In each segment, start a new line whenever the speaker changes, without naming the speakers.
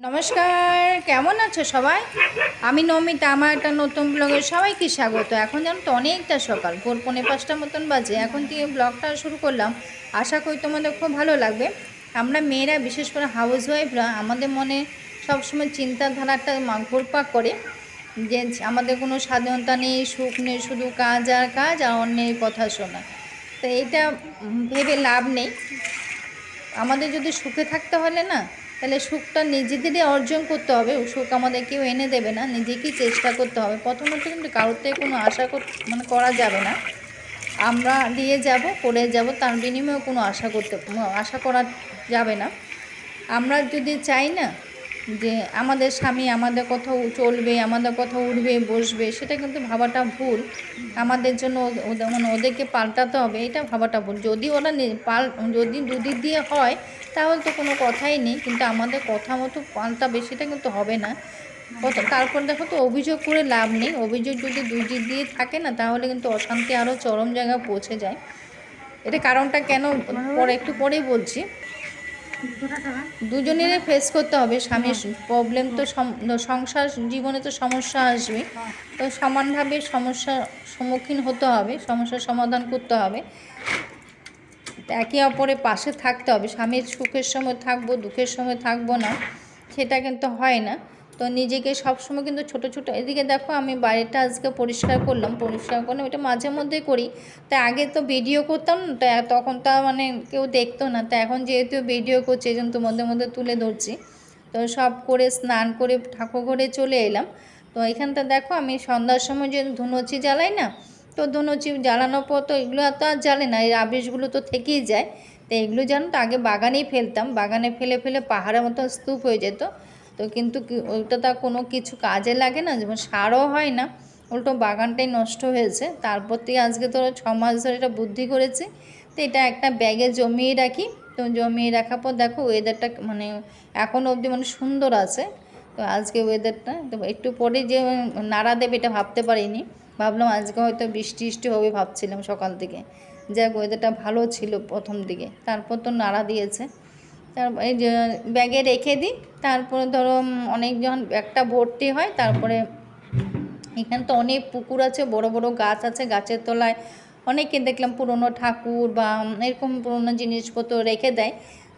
নমস্কার, কেমন আছো সবাই? আমি নমিতা। আমার একটা নতুন ব্লগে সবাইকে স্বাগত। এখন জানো তো অনেকটা সকাল, ভোর 4:45 মতন বাজে। এখন থেকে ব্লগটা শুরু করলাম। আশা করি তোমাদের খুব ভালো লাগবে। আমরা মেয়েরা, বিশেষ করে হাউস ওয়াইফরা, আমাদের মনে সবসময় চিন্তাধারাটা ঘুরপাক করে যে আমাদের কোনো স্বাধীনতা নেই, সুখ নেই, শুধু কাজ আর কাজ আর অন্যের কথা শোনা। তো এইটা ভেবে লাভ নেই। আমাদের যদি সুখে থাকতে হলে না, তাহলে সুখটা নিজেদেরই অর্জন করতে হবে। সুখ আমাদের কেউ এনে দেবে না, নিজেকেই চেষ্টা করতে হবে। প্রথমত কিন্তু কারোর থেকে কোনো আশা করা যাবে না। আমরা দিয়ে যাব, করে যাব, তার বিনিময়ে কোনো আশা করা যাবে না। আমরা যদি চাই না যে আমাদের স্বামী আমাদের কথা চলবে, আমাদের কথা উঠবে বসবে, সেটা কিন্তু ভাবাটা ভুল। আমাদের জন্য ওদেরকে পাল্টাতে হবে, এটা ভাবাটা ভুল। যদি ওরা যদি দুদিক দিয়ে হয় তাহলে তো কোনো কথাই নেই, কিন্তু আমাদের কথা মতো পাল্টাবে, সেটা কিন্তু হবে না। তারপর দেখো তো, অভিযোগ করে লাভ নেই। অভিযোগ যদি দুই দিক দিয়ে থাকে না, তাহলে কিন্তু অশান্তি আরও চরম জায়গায় পৌঁছে যায়। এটা কারণটা কেন একটু পরেই বলছি। দুজনেরই ফেস করতে হবে। স্বামীর প্রবলেম তো, সংসার জীবনে তো সমস্যা আসবে, তো সমানভাবে সমস্যার সম্মুখীন হতে হবে, সমস্যার সমাধান করতে হবে, একে অপরের পাশে থাকতে হবে। স্বামীর সুখের সময় থাকবো, দুঃখের সময় থাকবো না, সেটা কিন্তু হয় না। তো নিজেকে সবসময় কিন্তু ছোট ছোট, এদিকে দেখো আমি বাড়িটা আজকে পরিষ্কার করলাম, এটা মাঝে মধ্যে করি। তা আগে তো ভিডিও করতাম না, তো তখন তা কেউ দেখতো না। তা এখন যেহেতু ভিডিও করছি, এই জন্য মধ্যে মধ্যে তুলে ধরছি। তো সব করে স্নান করে ঠাকুর ঘরে চলে এলাম। তো এখানটা দেখো, আমি সন্ধ্যার সময় যে ধুনুচি জ্বালাই না, তো ধুনুচি জ্বালানোর পর তো এগুলো তো আর জ্বালে না, এই রাবিশগুলো তো থেকেই যায়। তো এগুলো জানো তো আগে বাগানেই ফেলতাম, বাগানে ফেলে ফেলে পাহাড়ের মতো স্তূপ হয়ে যেত। তো কিন্তু ওইটা তো কোনো কিছু কাজে লাগে না, যেমন সারও হয় না, উল্টো বাগানটাই নষ্ট হয়েছে। তারপর থেকে আজকে তো 6 মাস ধরে এটা বুদ্ধি করেছি, তো এটা একটা ব্যাগে জমিয়ে রাখি। তো জমিয়ে রাখার পর দেখো ওয়েদারটা এখনও অবধি সুন্দর আছে। তো আজকে ওয়েদারটা তো একটু পরে যে নাড়া দেবে এটা ভাবতে পারিনি। ভাবলাম আজকে হয়তো বৃষ্টি হবে ভাবছিলাম সকাল থেকে। যাক, ওয়েদারটা ভালো ছিল প্রথম দিকে, তারপর তো নাড়া দিয়েছে। তারপর এই যে ব্যাগে রেখে দিই। তারপরে ধরো অনেক যখন ব্যাগটা ভর্তি হয়, তারপরে এখানে তো অনেক পুকুর আছে, বড় বড় গাছ আছে, গাছের তলায় অনেকে দেখলাম পুরনো ঠাকুর বা এরকম পুরনো জিনিসপত্র রেখে দেয়।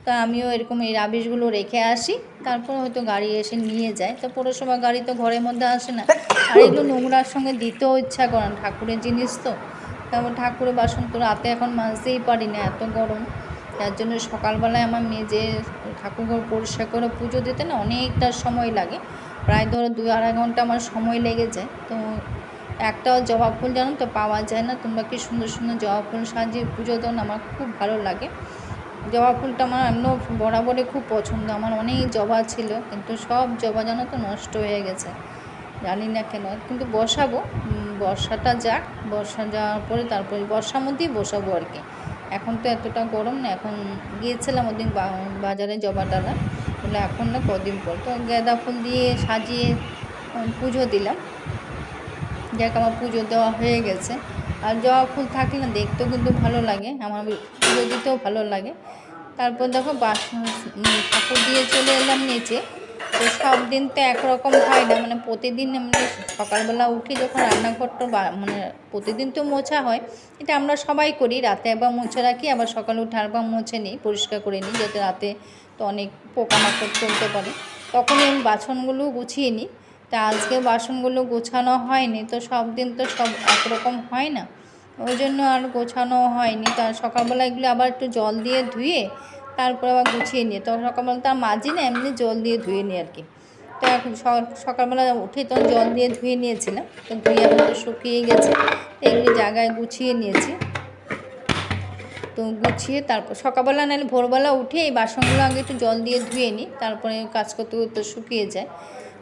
তো আমিও এরকম এই রাবিশগুলো রেখে আসি, তারপর হয়তো গাড়ি এসে নিয়ে যায়। তো পৌরসভা গাড়ি তো ঘরের মধ্যে আসে না, আর এগুলো নোংরার সঙ্গে দিতেও ইচ্ছা করে না, ঠাকুরের জিনিস তো। তারপর ঠাকুরের বাসন তো রাতে এখন মাজতেই পারি না, এত গরম। তার জন্য সকালবেলায় আমার মেজে ঠাকুরঘর পরিষ্কার করে পুজো দিতে না অনেকটা সময় লাগে, প্রায় ধরো 2-2.5 ঘন্টা আমার সময় লেগে যায়। তো একটাও জবা ফুল জানো তো পাওয়া যায় না। তোমরা কি সুন্দর সুন্দর জবা ফুল সাজিয়ে পুজো দাও না, আমার খুব ভালো লাগে। জবা ফুলটা আমার এমনও বরাবরই খুব পছন্দ। আমার অনেক জবা ছিল, কিন্তু সব জবা জানো তো নষ্ট হয়ে গেছে, জানি না কেন। কিন্তু বসাবো, বর্ষাটা যাক, বর্ষা যাওয়ার পরে তারপরে বর্ষার মধ্যেই বসাবো আর কি। এখন তো এতটা গরম না। এখন গিয়েছিলাম ওদিন বাজারে জবা ডালা, বলে এখন না কদিন পর। তো গাঁদা ফুল দিয়ে সাজিয়ে পুজো দিলাম। যাক, আমার পুজো দেওয়া হয়ে গেছে। আর জবা ফুল থাকলে না দেখতেও কিন্তু ভালো লাগে, আমার পুজো দিতেও ভালো লাগে। তারপর দেখো ঠাকুর দিয়ে চলে এলাম নিচে। তো সব দিন তো একরকম হয় না, প্রতিদিন সকালবেলা উঠে যখন রান্নাঘরটা প্রতিদিন তো মোছা হয়, এটা আমরা সবাই করি। রাতে একবার মুছে রাখি, আবার সকালে উঠে আরেকবার মুছে নিই, পরিষ্কার করে নিই, যাতে রাতে তো অনেক পোকামাকড় চলতে পারে। তখনই আমি বাসনগুলো গুছিয়ে নিই। তা আজকে বাসনগুলো গোছানো হয়নি, তো সব দিন তো সব একরকম হয় না, ওই জন্য আর গোছানো হয়নি। তার সকালবেলা এগুলো আবার একটু জল দিয়ে ধুয়ে তারপর আবার গুছিয়ে নিই। তো সকালবেলা তার মাঝি না, এমনি জল দিয়ে ধুয়ে নিই আর কি। তো এখন সকালবেলা উঠে তখন জল দিয়ে ধুয়ে নিয়েছিলাম, তো ধুয়ে এখন তো শুকিয়ে গেছে। তো এগুলি জায়গায় গুছিয়ে নিয়েছি। তো গুছিয়ে তারপর সকালবেলা নাহলে ভোরবেলা উঠে এই বাসনগুলো আগে একটু জল দিয়ে ধুয়ে নিই, তারপরে কাজ করতে করতে শুকিয়ে যায়।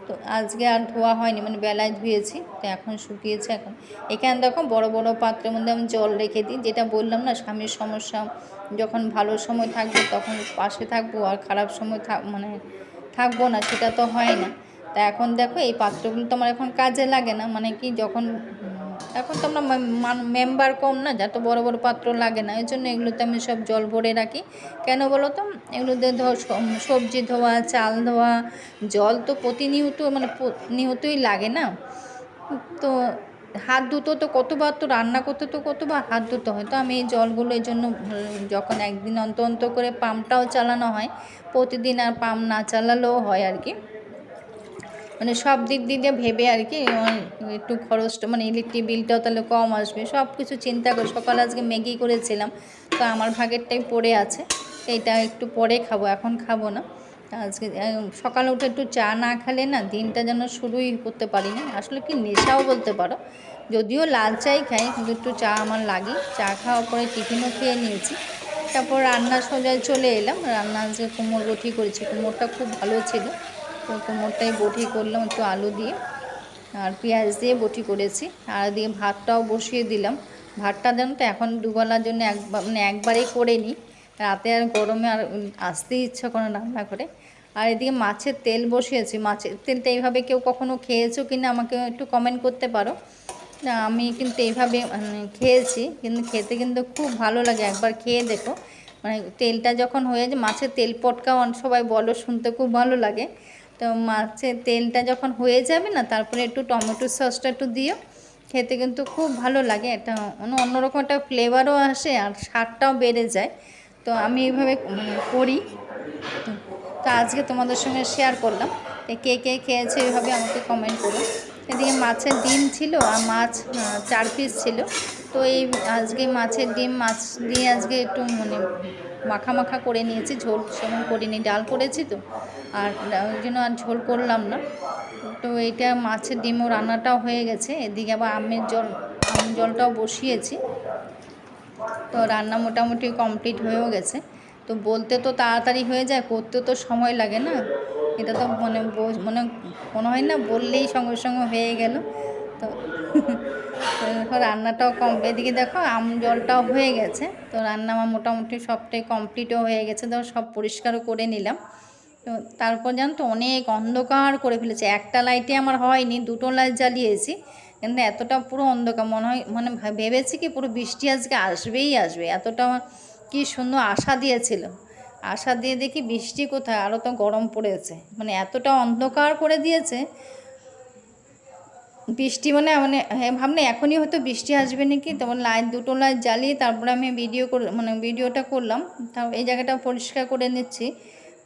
তো আজকে আর ধোয়া হয়নি, বেলায় ধুয়েছি, তো এখন শুকিয়েছে। এখন এখানে দেখো বড় বড় পাত্রের মধ্যে আমি জল রেখে দিই। যেটা বললাম না, স্বামীর সমস্যা, যখন ভালো সময় থাকবে তখন পাশে থাকবো, আর খারাপ সময় থাকবো না, সেটা তো হয় না। তা এখন দেখো এই পাত্রগুলো তো আমার এখন কাজে লাগে না, কি যখন এখন তো আমরা মেম্বার কম না, যত বড় বড় পাত্র লাগে না, এই জন্য এগুলোতে আমি সব জল ভরে রাখি। কেন বলো তো, এগুলোতে ধর সবজি ধোয়া, চাল ধোয়া, জল তো প্রতিনিয়ত মানে নিয়তই লাগে না। তো হাত ধুতো তো কতবার, তো রান্না করতে তো কতবার হাত ধুতে হয়। তো আমি এই জলগুলো এই জন্য যখন একদিন অন্তর করে পাম্পটাও চালানো হয়, প্রতিদিন আর পাম্প না চালালেও হয় আর কি, মানে সব দিক দিয়ে ভেবে আর কি, একটু খরচটা মানে ইলেকট্রিক বিলটাও তাহলে কম আসবে, সব কিছু চিন্তা করে। সকালে আজকে ম্যাগি করেছিলাম, তো আমার ভাগেরটাই পড়ে আছে, এইটা একটু পরে খাবো, এখন খাবো না। আজকে সকালে উঠে একটু চা না খেলে না দিনটা যেন শুরুই করতে পারি না, আসলে কি নেশাও বলতে পারো। যদিও লাল চাই খাই, কিন্তু একটু চা আমার লাগে। চা খাওয়ার পরে টিফিনও খেয়ে নিয়েছি, তারপর রান্না সোজায় চলে এলাম। রান্না আজকে কুমড়ো বটি করেছি, কুমড়োটা খুব ভালো ছিল, তো কুমড়োটাই বটি করলাম একটু আলু দিয়ে আর পেঁয়াজ দিয়ে বটি করেছি, আর দিয়ে ভাতটাও বসিয়ে দিলাম। ভাতটা জানো তো এখন দুবেলার জন্য একবারেই করে নিই, রাতে আর গরমে আর আসতেই ইচ্ছা করে রান্না করে। আর এদিকে মাছের তেল বসিয়েছি, মাছের তেলটা এইভাবে কেউ কখনো খেয়েছো কি না আমাকে একটু কমেন্ট করতে পারো। না আমি কিন্তু এইভাবে খেয়েছি, কিন্তু খেতে কিন্তু খুব ভালো লাগে, একবার খেয়ে দেখো। মানে তেলটা যখন হয়ে যায়, মাছের তেল পটকাও সবাই বলো, শুনতে খুব ভালো লাগে। তো মাছের তেলটা যখন হয়ে যাবে না, তারপরে একটু টমেটো সসটা একটু দিও, খেতে কিন্তু খুব ভালো লাগে। এটা অন্যরকম একটা ফ্লেভারও আসে আর স্বাদটাও বেড়ে যায়। তো আমি এইভাবে করি, তো আজকে তোমাদের সঙ্গে শেয়ার করলাম। কে কে খেয়েছে এইভাবে আমাকে কমেন্ট করো। এদিকে মাছের ডিম ছিল আর মাছ 4 পিস ছিল, তো এই আজকে মাছের ডিম মাছ দিয়ে আজকে একটু মাখা মাখা করে নিয়েছি, ঝোল সেমন করিনি, ডাল করেছি তো, আর ওই জন্য আর ঝোল করলাম না। তো এইটা মাছের ডিমও রান্নাটাও হয়ে গেছে। এদিকে আবার আম জলটাও বসিয়েছি, তো রান্না মোটামুটি কমপ্লিট হয়েও গেছে। তো বলতে তো তাড়াতাড়ি হয়ে যায়, করতে তো সময় লাগে না, এটা তো মনে হয় না বললেই সঙ্গে সঙ্গে হয়ে গেল। তো রান্নাটাও এদিকে দেখো আম জলটাও হয়ে গেছে, তো রান্না আমার মোটামুটি সবটাই কমপ্লিটও হয়ে গেছে, তো সব পরিষ্কারও করে নিলাম। তো তারপর জানো তো অনেক অন্ধকার করে ফেলেছে, একটা লাইটে আমার হয়নি, 2টো লাইট জ্বালিয়েছি, কিন্তু এতটা পুরো অন্ধকার মনে হয়, ভেবেছি কি পুরো বৃষ্টি আজকে আসবেই আসবে, এতটা কি সুন্দর আশা দিয়েছিল। আশা দিয়ে দেখি বৃষ্টি কোথায়, আরও তো গরম পড়েছে, এতটা অন্ধকার করে দিয়েছে। বৃষ্টি ভাবনা এখনই হয়তো বৃষ্টি আসবে নাকি, তখন 2টো লাইট জ্বালিয়ে তারপরে আমি ভিডিওটা করলাম। তারপর এই জায়গাটা পরিষ্কার করে নিচ্ছি।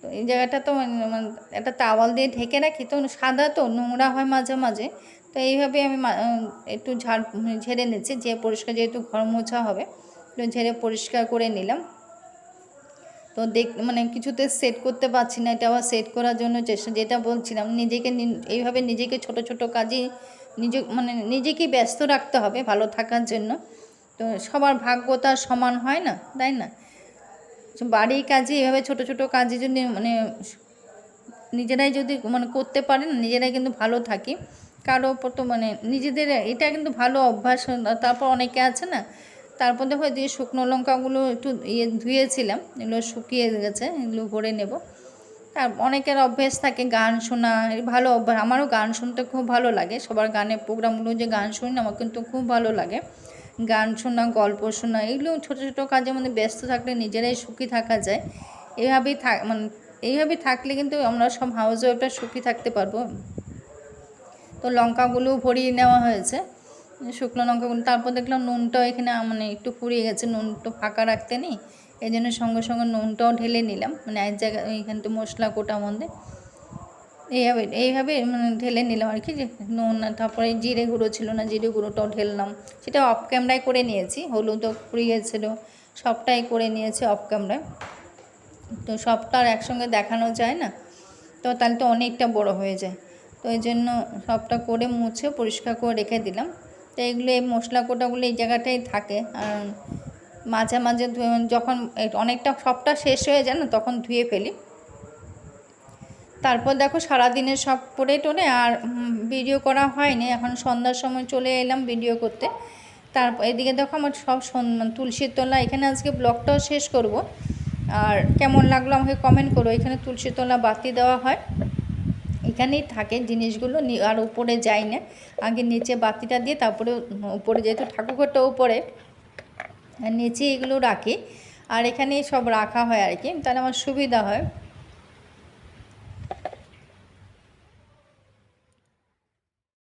তো এই জায়গাটা তো একটা তাওয়াল দিয়ে ঢেকে রাখি, তো সাদা তো নোংরা হয় মাঝে মাঝে, তো এইভাবে আমি একটু ঝেড়ে নিচ্ছি, যে পরিষ্কার, যেহেতু ঘর মোছা হবে, তো ঝেড়ে পরিষ্কার করে নিলাম। তো কিছুতে সেট করতে পারছি না, এটা আবার সেট করার জন্য যেটা বলছিলাম, এইভাবে নিজেকে ছোট ছোট কাজে নিজেকে ব্যস্ত রাখতে হবে ভালো থাকার জন্য। তো সবার ভাগ্য তার সমান হয় না, তাই না? বাড়ির কাজে এভাবে ছোট ছোট কাজে যদি নিজেরাই যদি করতে পারে না, নিজেরাই কিন্তু ভালো থাকি। কারো ওপর তো নিজেদের এটা কিন্তু ভালো অভ্যাস। তারপর অনেকে আছে না, তারপর দেখো দিয়ে শুকনো লঙ্কাগুলো একটু ধুয়েছিলাম, এগুলো শুকিয়ে গেছে, এগুলো ভরে নেব। আর অনেকের অভ্যেস থাকে গান শোনা, ভালো অভ্যাস, আমারও গান শুনতে খুব ভালো লাগে। সবার গানের প্রোগ্রামগুলো যে গান শুনি না, আমার কিন্তু খুব ভালো লাগে গান শোনা, গল্প শোনা, এগুলো ছোটো ছোটো কাজের মধ্যে ব্যস্ত থাকলে নিজেরাই সুখী থাকা যায়। এইভাবেই থাকলে কিন্তু আমরা সব হাউস ওয়াইফটা সুখী থাকতে পারবো। তো লঙ্কাগুলো ভরিয়ে নেওয়া হয়েছে, শুকনো লঙ্কাগুলো। তারপর দেখলাম নুনটাও এখানে একটু ফুরিয়ে গেছে, নুন একটু ফাঁকা রাখতে নেই, এই জন্য সঙ্গে সঙ্গে নুনটাও ঢেলে নিলাম, এক জায়গায় এইখান থেকে মশলা কোটার মধ্যে এইভাবে ঢেলে নিলাম আর কি, যে নুন। তারপরে জিরে গুঁড়ো ছিল না, জিরে গুঁড়োটাও ঢেললাম, সেটা অফ ক্যামেরায় করে নিয়েছি। হলুদও ফুরিয়ে গেছিলো, সবটাই করে নিয়েছি অফ ক্যামেরায়। তো সবটা আর একসঙ্গে দেখানো যায় না, তো তাহলে তো অনেকটা বড় হয়ে যায়, তো এই জন্য সবটা করে মুছে পরিষ্কার করে রেখে দিলাম। তো এগুলো এই মশলা কোটাগুলো এই জায়গাটাই থাকে, আর মাঝে মাঝে যখন অনেকটা সবটা শেষ হয়ে যায় না, তখন ধুয়ে ফেলি। তারপর দেখো সারাদিনের সব পড়ে টোরে আর ভিডিও করা হয়নি, এখন সন্ধ্যার সময় চলে এলাম ভিডিও করতে। তারপর এদিকে দেখো আমার সব তুলসীর তলা, এখানে আজকে ব্লগটাও শেষ করব। আর কেমন লাগলো আমাকে কমেন্ট করো। এখানে তুলসীর তলা বাতি দেওয়া হয়, এখানেই থাকে জিনিসগুলো, আর উপরে যাই না। আগে নিচে বাতিটা দিয়ে তারপরে উপরে, যেহেতু ঠাকুরঘরটা উপরে, নিচে এগুলো রাখি। আর এখানে সব রাখা হয় আর কি, তাহলে আমার সুবিধা হয়।